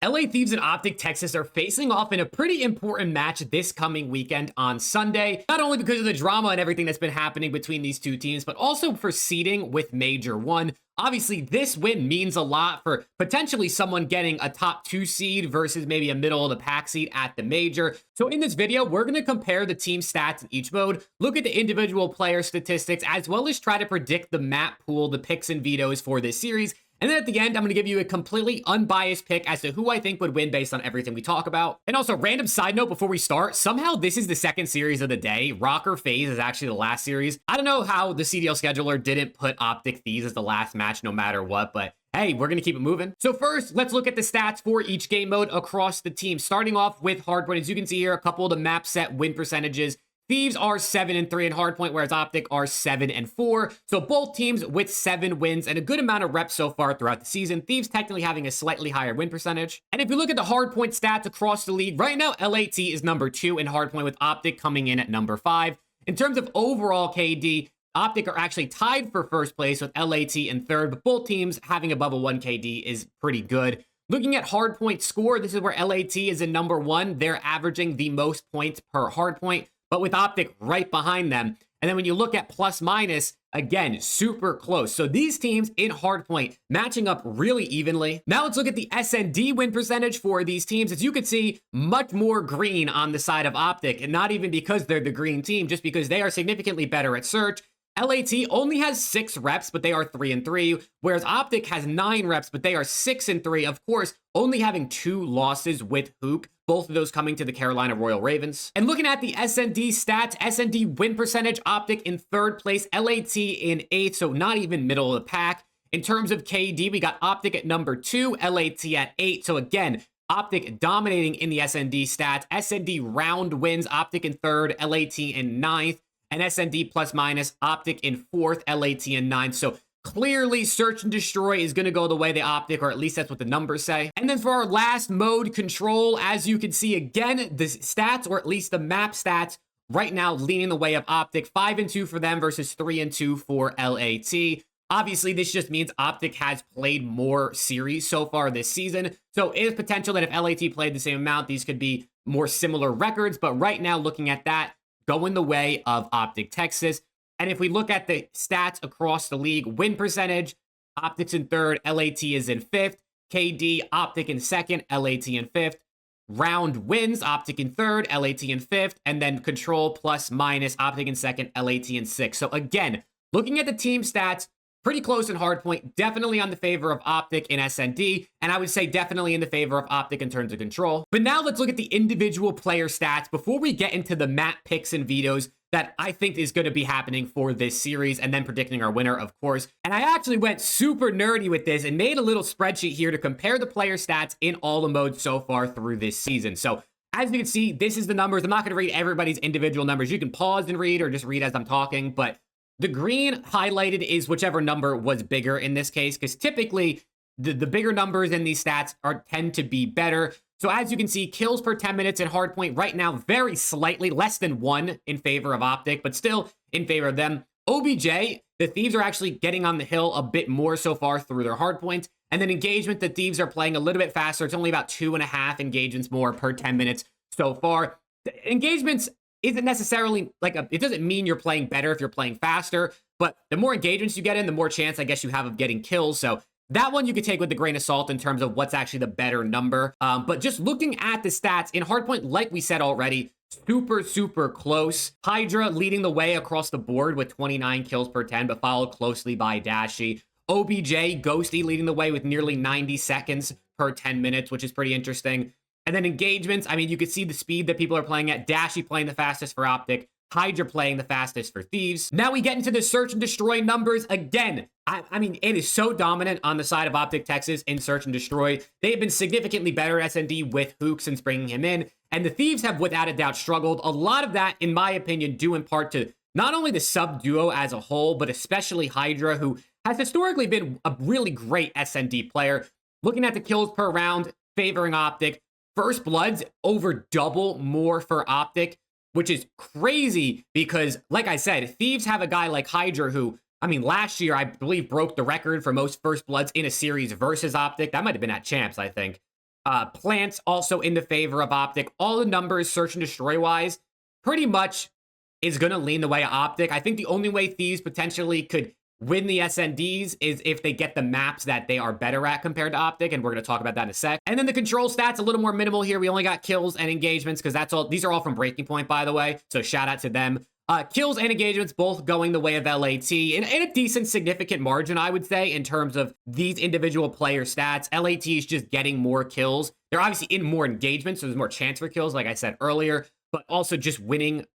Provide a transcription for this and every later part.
LA Thieves and OpTic Texas are facing off in a pretty important match this coming weekend on Sunday, not only because of the drama and everything that's been happening between these two teams, but also for seeding with Major 1. Obviously, this win means a lot for potentially someone getting a top 2 seed versus maybe a middle of the pack seed at the Major. So in this video, we're going to compare the team stats in each mode, look at the individual player statistics, as well as try to predict the map pool, the picks and vetoes for this series. And then at the end, I'm going to give you a completely unbiased pick as to who I think would win based on everything we talk about. And also, random side note before we start, somehow this is the second series of the day. ROC or FAZE is actually the last series. I don't know how the CDL scheduler didn't put OpTic Thieves as the last match no matter what, but hey, we're going to keep it moving. So first, let's look at the stats for each game mode across the team. Starting off with Hardpoint, as you can see here, a couple of the map set win percentages. Thieves are 7-3 in Hardpoint, whereas OpTic are 7-4. So both teams with 7 wins and a good amount of reps so far throughout the season. Thieves technically having a slightly higher win percentage. And if you look at the Hardpoint stats across the league, right now LAT is number 2 in Hardpoint, with OpTic coming in at number 5. In terms of overall KD, OpTic are actually tied for first place with LAT in third, but both teams having above a 1 KD is pretty good. Looking at Hardpoint score, this is where LAT is in number 1. They're averaging the most points per Hardpoint, but with OpTic right behind them. And then when you look at plus minus, again, super close. So these teams in Hardpoint matching up really evenly. Now let's look at the SND win percentage for these teams. As you can see, much more green on the side of OpTic, and not even because they're the green team, just because they are significantly better at search. LAT only has 6 reps, but they are 3-3, whereas OpTic has 9 reps, but they are 6-3. Of course, only having 2 losses with HAVOK, both of those coming to the Carolina Royal Ravens. And looking at the SND stats, SND win percentage, OpTic in 3rd place, LAT in 8th, so not even middle of the pack. In terms of KD, we got OpTic at number 2, LAT at 8. So again, OpTic dominating in the SND stats. SND round wins, OpTic in 3rd, LAT in 9th. And SND plus minus, OpTic in 4th, LAT in 9th. So clearly search and destroy is going to go the way they OpTic, or at least that's what the numbers say. And then for our last mode, control, as you can see again, the stats, or at least the map stats, right now leaning the way of OpTic. 5-2 for them versus 3-2 for LAT. Obviously, this just means OpTic has played more series so far this season. So it is potential that if LAT played the same amount, these could be more similar records. But right now, looking at that, going the way of OpTic Texas. And if we look at the stats across the league, win percentage, OpTic's in 3rd, LAT is in 5th. KD, OpTic in 2nd, LAT in 5th. Round wins, OpTic in 3rd, LAT in 5th. And then control plus minus, OpTic in 2nd, LAT in 6th. So again, looking at the team stats, pretty close in Hardpoint, definitely on the favor of OpTic in SND, and I would say definitely in the favor of OpTic in terms of control. But now let's look at the individual player stats before we get into the map picks and vetoes that I think is going to be happening for this series, and then predicting our winner, of course. And I actually went super nerdy with this and made a little spreadsheet here to compare the player stats in all the modes so far through this season. So as you can see, this is the numbers. I'm not going to read everybody's individual numbers. You can pause and read or just read as I'm talking, but the green highlighted is whichever number was bigger in this case, because typically the bigger numbers in these stats tend to be better. So as you can see, kills per 10 minutes in Hardpoint right now, very slightly less than 1 in favor of OpTic, but still in favor of them. OBJ, the Thieves are actually getting on the hill a bit more so far through their Hardpoint. And then engagement, the Thieves are playing a little bit faster. It's only about 2.5 engagements more per 10 minutes so far. The engagements isn't necessarily like it doesn't mean you're playing better if you're playing faster, but the more engagements you get in, the more chance I guess you have of getting kills. So that one you could take with a grain of salt in terms of what's actually the better number. But just looking at the stats in Hardpoint, like we said already, super close. Hydra leading the way across the board with 29 kills per 10, but followed closely by Dashi. OBJ, Ghosty leading the way with nearly 90 seconds per 10 minutes, which is pretty interesting. And then engagements, I mean, you could see the speed that people are playing at. Dashi playing the fastest for OpTic. Hydra playing the fastest for Thieves. Now we get into the search and destroy numbers. Again, I mean, it is so dominant on the side of OpTic Texas in search and destroy. They've been significantly better at SND with HAVOK since bringing him in. And the Thieves have without a doubt struggled. A lot of that, in my opinion, due in part to not only the sub duo as a whole, but especially Hydra, who has historically been a really great SND player. Looking at the kills per round, favoring OpTic. First Bloods over double more for OpTic, which is crazy because, like I said, Thieves have a guy like Hydra who, I mean, last year, I believe, broke the record for most First Bloods in a series versus OpTic. That might have been at Champs, I think. Plants also in the favor of OpTic. All the numbers, search and destroy wise, pretty much is going to lean the way of OpTic. I think the only way Thieves potentially could win the SNDs is if they get the maps that they are better at compared to OpTic, and we're going to talk about that in a sec. And then the control stats, a little more minimal here. We only got kills and engagements because that's all. These are all from Breaking Point, by the way, so shout out to them. Kills and engagements both going the way of LAT in a decent, significant margin, I would say, in terms of these individual player stats. LAT is just getting more kills. They're obviously in more engagements, so there's more chance for kills, like I said earlier, but also just winning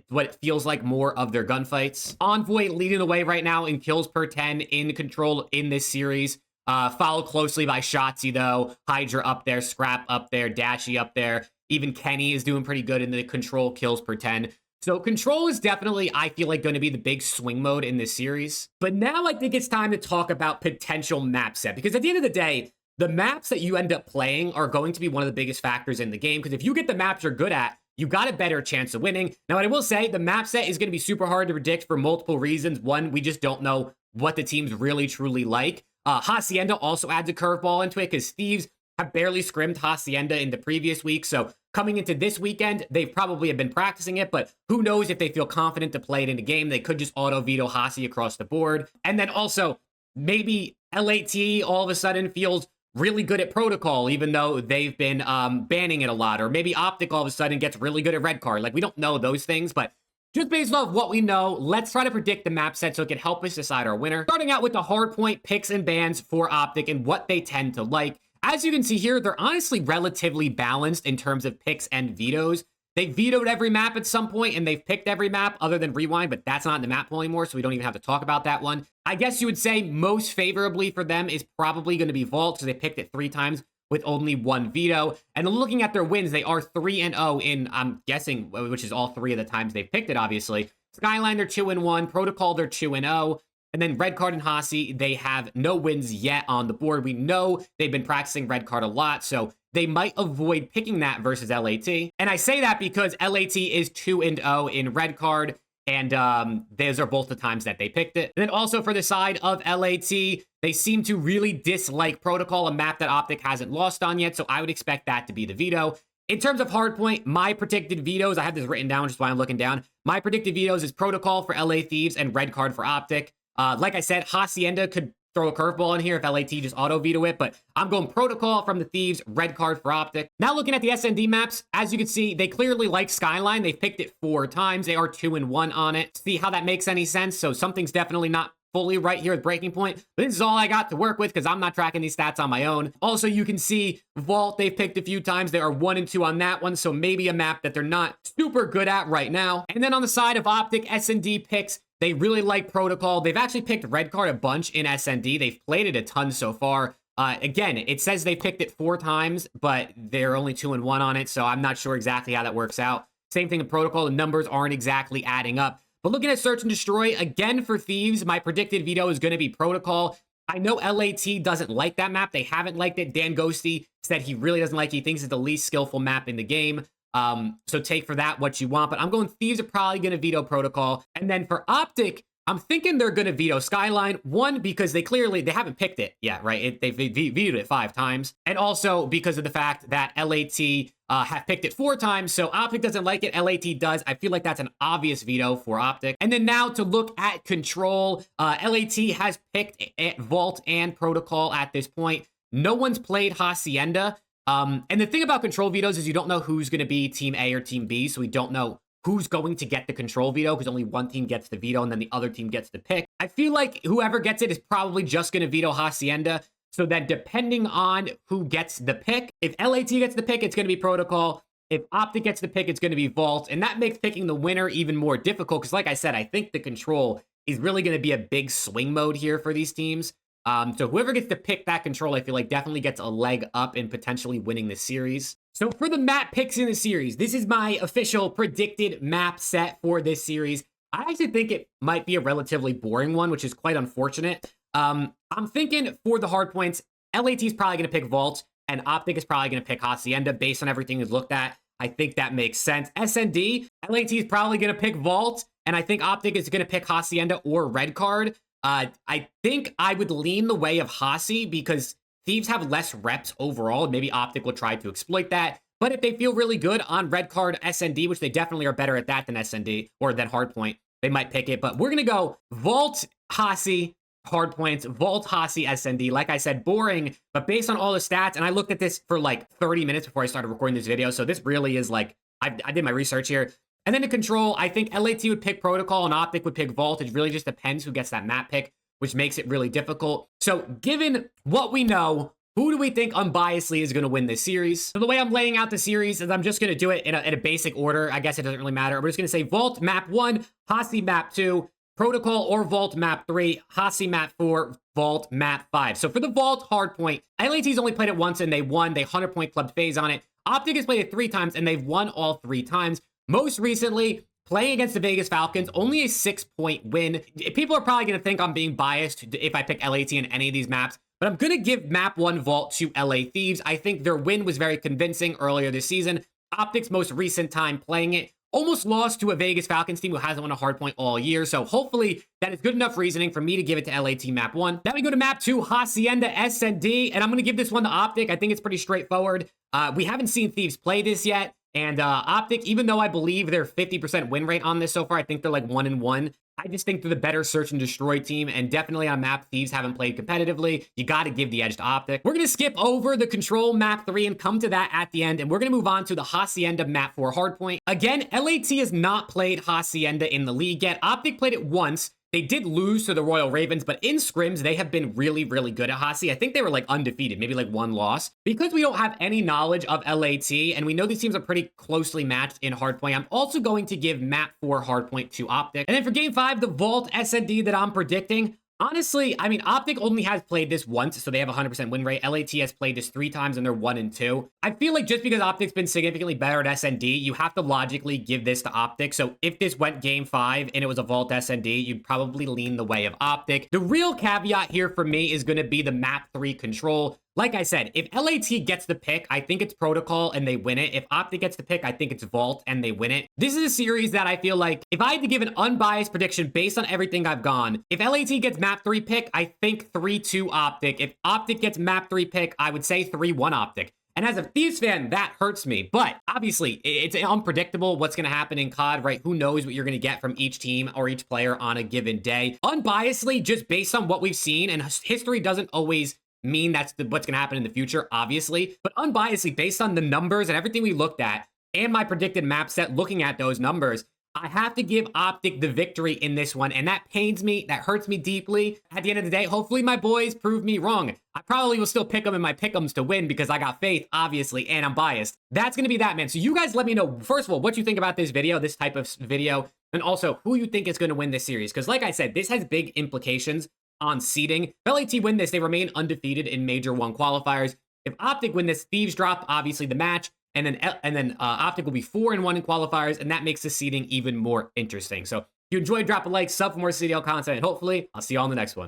what it feels like more of their gunfights. Envoy leading the way right now in kills per 10 in control in this series. Followed closely by Shotzzy, though. Hydra up there, Scrap up there, Dashy up there. Even Kenny is doing pretty good in the control kills per 10. So control is definitely, I feel like, going to be the big swing mode in this series. But now I think it's time to talk about potential map set, because at the end of the day, the maps that you end up playing are going to be one of the biggest factors in the game, because if you get the maps you're good at, you got a better chance of winning. Now, I will say the map set is going to be super hard to predict for multiple reasons. One, we just don't know what the teams really truly like. Hacienda also adds a curveball into it because Thieves have barely scrimmed Hacienda in the previous week. So coming into this weekend, they probably have been practicing it, but who knows if they feel confident to play it in the game. They could just auto veto Hasi across the board. And then also maybe LAT all of a sudden feels really good at protocol, even though they've been banning it a lot. Or maybe OpTic all of a sudden gets really good at red card. Like, we don't know those things, but just based off what we know, let's try to predict the map set so it can help us decide our winner. Starting out with the hardpoint picks and bans for OpTic and what they tend to like. As you can see here, they're honestly relatively balanced in terms of picks and vetoes. They vetoed every map at some point, and they've picked every map other than Rewind, but that's not in the map pool anymore, so we don't even have to talk about that one. I guess you would say most favorably for them is probably going to be Vault, so they picked it 3 times with only 1 veto. And looking at their wins, they are 3-0 in, I'm guessing, which is all 3 of the times they've picked it, obviously. Skyline, they're 2-1. Protocol, they're 2-0. And then Red Card and Hasi, they have no wins yet on the board. We know they've been practicing Red Card a lot, so they might avoid picking that versus LAT. And I say that because LAT is 2-0 in Red Card, and those are both the times that they picked it. And then also for the side of LAT, they seem to really dislike Protocol, a map that OpTic hasn't lost on yet, so I would expect that to be the veto. In terms of hardpoint, my predicted vetoes, I have this written down, which is why I'm looking down. My predicted vetoes is Protocol for LA Thieves and Red Card for OpTic. Like I said, Hacienda could throw a curveball in here if LAT just auto veto it, but I'm going Protocol from the Thieves, Red Card for OpTic. Now looking at the SND maps, as you can see, they clearly like Skyline. They've picked it 4 times. They are 2-1 on it. See how that makes any sense? So something's definitely not fully right here at Breaking Point. But this is all I got to work with because I'm not tracking these stats on my own. Also, you can see Vault, they've picked a few times. They are 1-2 on that one, so maybe a map that they're not super good at right now. And then on the side of OpTic, SND picks, they really like Protocol. They've actually picked Red Card a bunch in SND. They've played it a ton so far. Again, it says they picked it 4 times, but they're only 2-1 on it, so I'm not sure exactly how that works out. Same thing in Protocol. The numbers aren't exactly adding up. But looking at Search and Destroy, again for Thieves, my predicted veto is going to be Protocol. I know LAT doesn't like that map. They haven't liked it. Dan Ghosty said he really doesn't like it. He thinks it's the least skillful map in the game. So take for that what you want. But I'm going Thieves are probably going to veto Protocol. And then for OpTic, I'm thinking they're going to veto Skyline. One, because they haven't picked it yet, right? They've vetoed it 5 times. And also because of the fact that LAT have picked it 4 times. So OpTic doesn't like it. LAT does. I feel like that's an obvious veto for OpTic. And then now to look at Control, LAT has picked Vault and Protocol at this point. No one's played Hacienda. And the thing about Control vetoes is you don't know who's going to be Team A or Team B. So we don't know who's going to get the Control veto because only one team gets the veto and then the other team gets the pick. I feel like whoever gets it is probably just going to veto Hacienda. So that depending on who gets the pick, if LAT gets the pick, it's going to be Protocol. If OpTic gets the pick, it's going to be Vault. And that makes picking the winner even more difficult because like I said, I think the Control is really going to be a big swing mode here for these teams. So whoever gets to pick that Control, I feel like definitely gets a leg up in potentially winning the series. So for the map picks in the series, this is my official predicted map set for this series. I actually think it might be a relatively boring one, which is quite unfortunate. I'm thinking for the hard points, LAT is probably going to pick Vault, and OpTic is probably going to pick Hacienda based on everything we've looked at. I think that makes sense. SND, LAT is probably going to pick Vault, and I think OpTic is going to pick Hacienda or Red Card. I think I would lean the way of Hasi because Thieves have less reps overall, and maybe OpTic will try to exploit that. But if they feel really good on red card SND, which they definitely are better at that than SND or than hardpoint, they might pick it. But we're going to go Vault, Hasi, hardpoints, Vault, Hasi, SND. Like I said, boring, but based on all the stats, and I looked at this for like 30 minutes before I started recording this video, so this really is like, I did my research here. And then to control, I think LAT would pick Protocol and OpTic would pick Vault. It really just depends who gets that map pick, which makes it really difficult. So given what we know, who do we think unbiasedly is going to win this series? So the way I'm laying out the series is I'm just going to do it in a basic order. I guess it doesn't really matter. We're just going to say Vault map 1, Hasi map 2, Protocol or Vault map 3, Hasi map 4, Vault map 5. So for the Vault hardpoint, LAT's only played it once and they won. They 100-point clubbed FaZe on it. OpTic has played it 3 times and they've won all 3 times. Most recently, playing against the Vegas Falcons, only a 6-point win. People are probably going to think I'm being biased if I pick LAT in any of these maps, but I'm going to give map 1 Vault to LA Thieves. I think their win was very convincing earlier this season. OpTic's most recent time playing it almost lost to a Vegas Falcons team who hasn't won a hardpoint all year. So hopefully that is good enough reasoning for me to give it to LAT map 1. Now we go to map 2, Hacienda SND, and I'm going to give this one to OpTic. I think it's pretty straightforward. We haven't seen Thieves play this yet. And OpTic, even though I believe they're 50% win rate on this so far, I think they're like 1-1. I just think they're the better search and destroy team. And definitely on map Thieves haven't played competitively. You got to give the edge to OpTic. We're going to skip over the control map 3 and come to that at the end. And we're going to move on to the Hacienda map 4 hardpoint. Again, LAT has not played Hacienda in the league yet. OpTic played it once. They did lose to the Royal Ravens, but in scrims, they have been really, really good at Hasi. I think they were like undefeated, maybe like 1 loss. Because we don't have any knowledge of LAT, and we know these teams are pretty closely matched in hardpoint, I'm also going to give map 4 hardpoint to OpTic. And then for game 5, the Vault SND that I'm predicting, honestly, I mean, OpTic only has played this once, so they have a 100% win rate. LAT has played this 3 times, and they're 1-2. I feel like just because OpTic's been significantly better at SND, you have to logically give this to OpTic. So if this went game 5 and it was a Vault SND, you'd probably lean the way of OpTic. The real caveat here for me is going to be the map 3 control. Like I said, if LAT gets the pick, I think it's Protocol and they win it. If OpTic gets the pick, I think it's Vault and they win it. This is a series that I feel like if I had to give an unbiased prediction based on everything I've gone, if LAT gets map 3 pick, I think 3-2 OpTic. If OpTic gets map 3 pick, I would say 3-1 OpTic. And as a Thieves fan, that hurts me. But obviously, it's unpredictable what's going to happen in COD, right? Who knows what you're going to get from each team or each player on a given day. Unbiasedly, just based on what we've seen, and history doesn't always mean that's what's going to happen in the future, obviously. But unbiasedly, based on the numbers and everything we looked at, and my predicted map set looking at those numbers, I have to give OpTic the victory in this one, and that pains me. That hurts me deeply. At the end of the day, hopefully my boys prove me wrong. I probably will still pick them in my pick'ems to win because I got faith, obviously, and I'm biased. That's going to be that, man. So you guys let me know, first of all, what you think about this video, this type of video, and also who you think is going to win this series. Because like I said, this has big implications on seeding. If LAT win this, they remain undefeated in Major 1 qualifiers. If OpTic win this, Thieves drop, obviously, the match. And then OpTic will be 4-1 in qualifiers, and that makes the seeding even more interesting. So if you enjoyed, drop a like, sub for more CDL content, and hopefully I'll see you all in the next one.